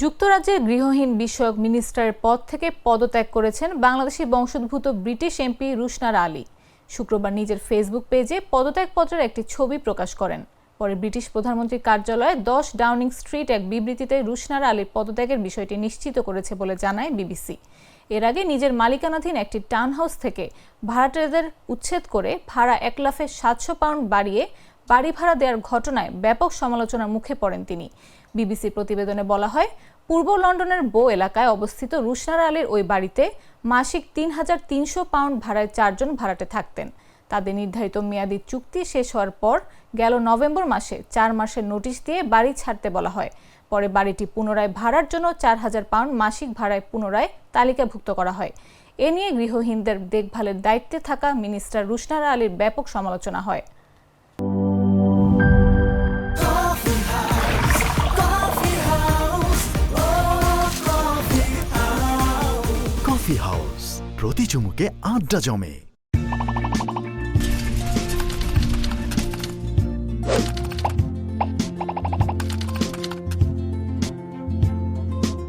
যুক্তরাজ্যের গৃহহীন বিষয়ক মিনিস্টারের পদ থেকে পদত্যাগ করেছেন বাংলাদেশি বংশোদ্ভূত ব্রিটিশ এমপি রুশনারা আলী। শুক্রবার নিজের ফেসবুক পেজে পদত্যাগপত্রের একটি ছবি প্রকাশ করেন। পরে ব্রিটিশ প্রধানমন্ত্রীর কার্যালয়ে 10 ডাউনিং স্ট্রিট এক বিবৃতিতে রুশনারা আলীর পদত্যাগের বিষয়টি নিশ্চিত করেছে বলে জানায় বিবিসি। এর আগে নিজের মালিকানাধীন একটি টাউনহাউস থেকে ভাড়াটেদের উচ্ছেদ করে ভাড়া 1,700 পাউন্ড বাড়িয়ে বাড়ি ভাড়া দেওয়ার ঘটনায় ব্যাপক সমালোচনার মুখে পড়েন তিনি। বিবিসির প্রতিবেদনে বলা হয়, পূর্ব লন্ডনের বো এলাকায় অবস্থিত রুশনারা আলীর ওই বাড়িতে মাসিক 3,300 পাউন্ড ভাড়ায় 4 জন ভাড়াটে থাকতেন। তাদের নির্ধারিত মেয়াদী চুক্তি শেষ হওয়ার পর গেল নভেম্বর মাসে 4 মাসের নোটিশ দিয়ে বাড়ি ছাড়তে বলা হয়। পরে বাড়িটি পুনরায় ভাড়ার জন্য 4,000 পাউন্ড মাসিক ভাড়ায় পুনরায় তালিকাভুক্ত করা হয়। এ নিয়ে গৃহহীনদের দেখভালের দায়িত্বে থাকা মিনিস্টার রুশনারা আলীর ব্যাপক সমালোচনা হয়। কফি হাউস, প্রতি চুমুকে আড্ডা জমে।